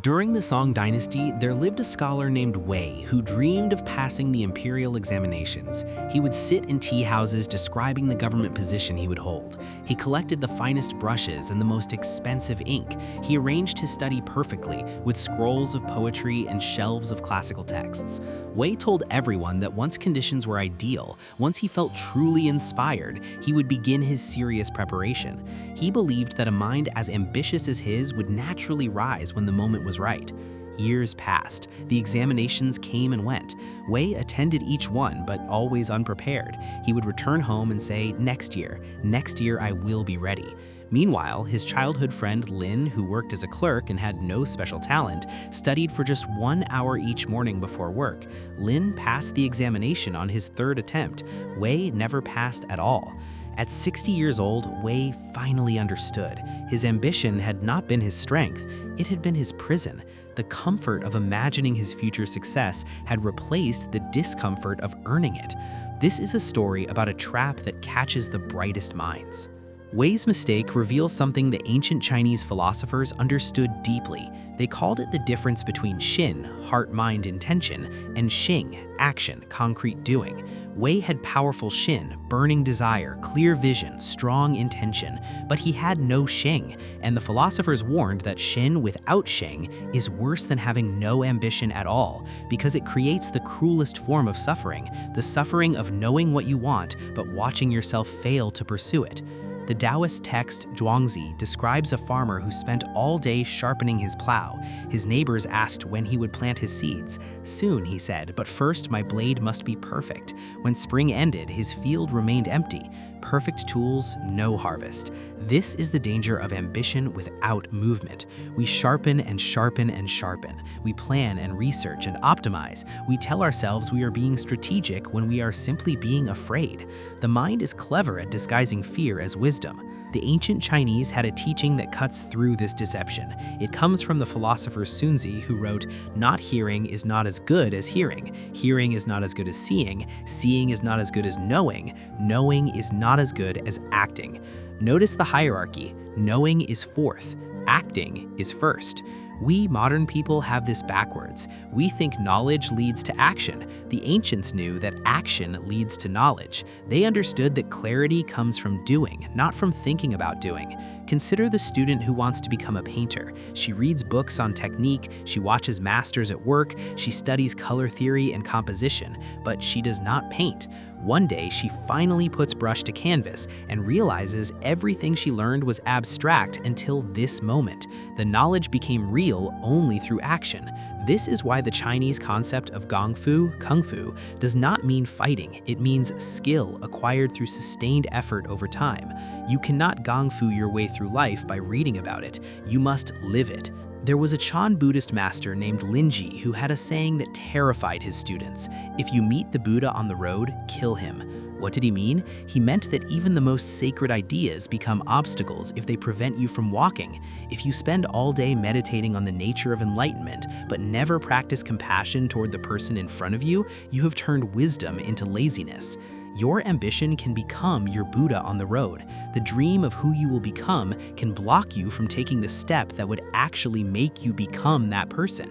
During the Song dynasty, there lived a scholar named Wei who dreamed of passing the imperial examinations. He would sit in tea houses describing the government position he would hold. He collected the finest brushes and the most expensive ink. He arranged his study perfectly, with scrolls of poetry and shelves of classical texts. Wei told everyone that once conditions were ideal, once he felt truly inspired, he would begin his serious preparation. He believed that a mind as ambitious as his would naturally rise when the moment was right. Years passed. The examinations came and went. Wei attended each one, but always unprepared. He would return home and say, next year I will be ready." Meanwhile, his childhood friend Lin, who worked as a clerk and had no special talent, studied for just 1 hour each morning before work. Lin passed the examination on his third attempt. Wei never passed at all. At 60 years old, Wei finally understood. His ambition had not been his strength, it had been his prison. The comfort of imagining his future success had replaced the discomfort of earning it. This is a story about a trap that catches the brightest minds. Wei's mistake reveals something the ancient Chinese philosophers understood deeply. They called it the difference between Xin, heart, mind, intention, and Xing, action, concrete doing. Wei had powerful Xin, burning desire, clear vision, strong intention, but he had no Xing, and the philosophers warned that Xin without Xing is worse than having no ambition at all, because it creates the cruelest form of suffering, the suffering of knowing what you want but watching yourself fail to pursue it. The Taoist text Zhuangzi describes a farmer who spent all day sharpening his plow. His neighbors asked when he would plant his seeds. "Soon," he said, "but first my blade must be perfect." When spring ended, his field remained empty. Perfect tools, no harvest. This is the danger of ambition without movement. We sharpen and sharpen and sharpen. We plan and research and optimize. We tell ourselves we are being strategic when we are simply being afraid. The mind is clever at disguising fear as wisdom. The ancient Chinese had a teaching that cuts through this deception. It comes from the philosopher Sun Tzu, who wrote, "Not hearing is not as good as hearing. Hearing is not as good as seeing. Seeing is not as good as knowing. Knowing is not as good as acting." Notice the hierarchy. Knowing is fourth. Acting is first. We modern people have this backwards. We think knowledge leads to action. The ancients knew that action leads to knowledge. They understood that clarity comes from doing, not from thinking about doing. Consider the student who wants to become a painter. She reads books on technique, she watches masters at work, she studies color theory and composition, but she does not paint. One day, she finally puts brush to canvas and realizes everything she learned was abstract until this moment. The knowledge became real only through action. This is why the Chinese concept of Kung Fu, does not mean fighting. It means skill acquired through sustained effort over time. You cannot Kung Fu your way through life by reading about it. You must live it. There was a Chan Buddhist master named Linji who had a saying that terrified his students. If you meet the Buddha on the road, kill him. What did he mean? He meant that even the most sacred ideas become obstacles if they prevent you from walking. If you spend all day meditating on the nature of enlightenment, but never practice compassion toward the person in front of you, you have turned wisdom into laziness. Your ambition can become your Buddha on the road. The dream of who you will become can block you from taking the step that would actually make you become that person.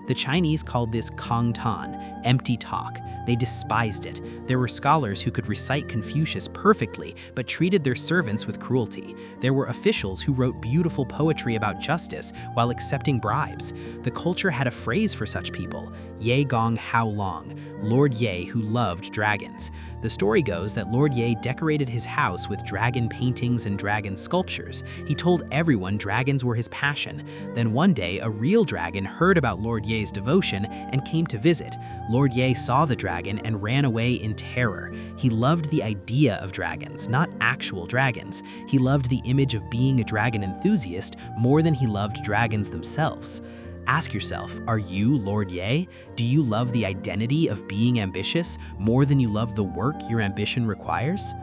The Chinese called this Kang Tan, empty talk. They despised it. There were scholars who could recite Confucius perfectly, but treated their servants with cruelty. There were officials who wrote beautiful poetry about justice while accepting bribes. The culture had a phrase for such people, Ye Gong How Long, Lord Ye who loved dragons. The story goes that Lord Ye decorated his house with dragon paintings and dragon sculptures. He told everyone dragons were his passion. Then one day, a real dragon heard about Lord Ye's devotion and came to visit. Lord Ye saw the dragon and ran away in terror. He loved the idea of dragons, not actual dragons. He loved the image of being a dragon enthusiast more than he loved dragons themselves. Ask yourself, are you Lord Ye? Do you love the identity of being ambitious more than you love the work your ambition requires?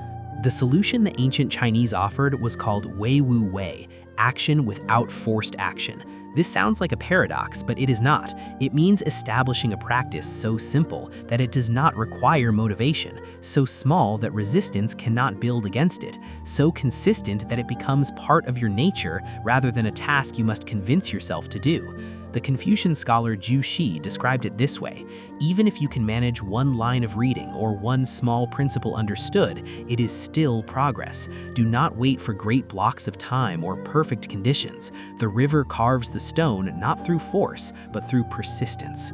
The solution the ancient Chinese offered was called Wei Wu Wei, action without forced action. This sounds like a paradox, but it is not. It means establishing a practice so simple that it does not require motivation, so small that resistance cannot build against it, so consistent that it becomes part of your nature rather than a task you must convince yourself to do. The Confucian scholar Zhu Xi described it this way: even if you can manage one line of reading or one small principle understood, it is still progress. Do not wait for great blocks of time or perfect conditions. The river carves the stone not through force, but through persistence.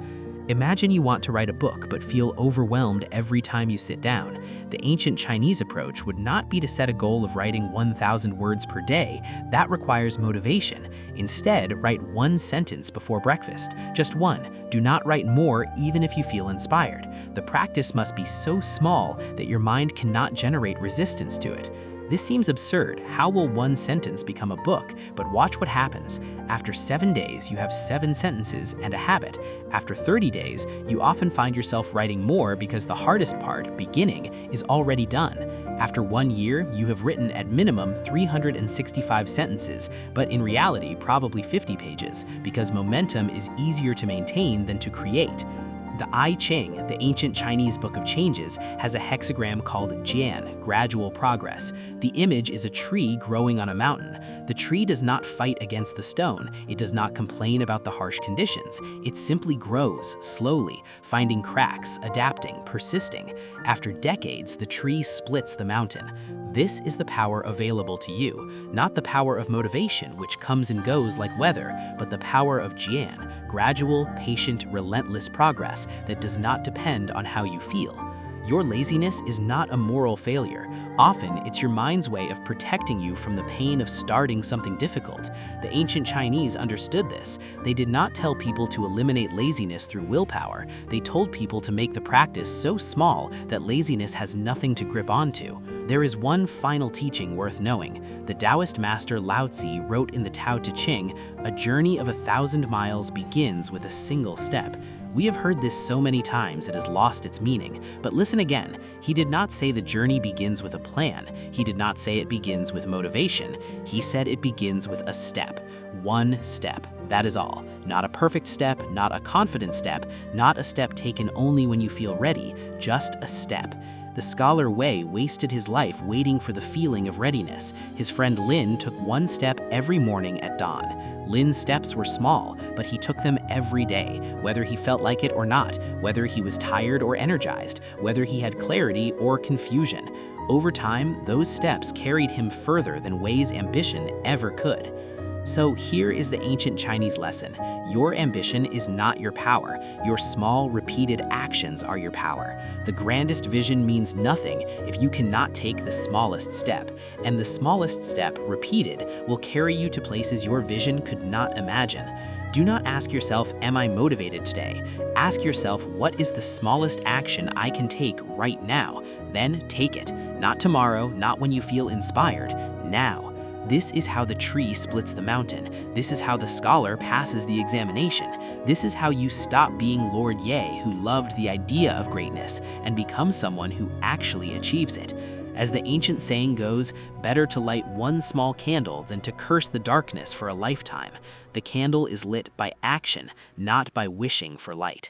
Imagine you want to write a book but feel overwhelmed every time you sit down. The ancient Chinese approach would not be to set a goal of writing 1,000 words per day. That requires motivation. Instead, write one sentence before breakfast. Just one. Do not write more even if you feel inspired. The practice must be so small that your mind cannot generate resistance to it. This seems absurd. How will one sentence become a book? But watch what happens. After 7 days, you have 7 sentences and a habit. After 30 days, you often find yourself writing more because the hardest part, beginning, is already done. After 1 year, you have written at minimum 365 sentences, but in reality, probably 50 pages, because momentum is easier to maintain than to create. The I Ching, the ancient Chinese book of changes, has a hexagram called Jian, gradual progress. The image is a tree growing on a mountain. The tree does not fight against the stone. It does not complain about the harsh conditions. It simply grows, slowly, finding cracks, adapting, persisting. After decades, the tree splits the mountain. This is the power available to you, not the power of motivation, which comes and goes like weather, but the power of Jian, gradual, patient, relentless progress that does not depend on how you feel. Your laziness is not a moral failure. Often, it's your mind's way of protecting you from the pain of starting something difficult. The ancient Chinese understood this. They did not tell people to eliminate laziness through willpower. They told people to make the practice so small that laziness has nothing to grip onto. There is one final teaching worth knowing. The Taoist master Laozi wrote in the Tao Te Ching, "A journey of 1,000 miles begins with a single step." We have heard this so many times it has lost its meaning, but listen again. He did not say the journey begins with a plan. He did not say it begins with motivation. He said it begins with a step. One step. That is all. Not a perfect step, not a confident step, not a step taken only when you feel ready, just a step. The scholar Wei wasted his life waiting for the feeling of readiness. His friend Lin took one step every morning at dawn. Lin's steps were small, but he took them every day, whether he felt like it or not, whether he was tired or energized, whether he had clarity or confusion. Over time, those steps carried him further than Wei's ambition ever could. So here is the ancient Chinese lesson. Your ambition is not your power. Your small, repeated actions are your power. The grandest vision means nothing if you cannot take the smallest step. And the smallest step, repeated, will carry you to places your vision could not imagine. Do not ask yourself, am I motivated today? Ask yourself, what is the smallest action I can take right now? Then take it. Not tomorrow, not when you feel inspired, now. This is how the tree splits the mountain. This is how the scholar passes the examination. This is how you stop being Lord Ye, who loved the idea of greatness, and become someone who actually achieves it. As the ancient saying goes, better to light one small candle than to curse the darkness for a lifetime. The candle is lit by action, not by wishing for light.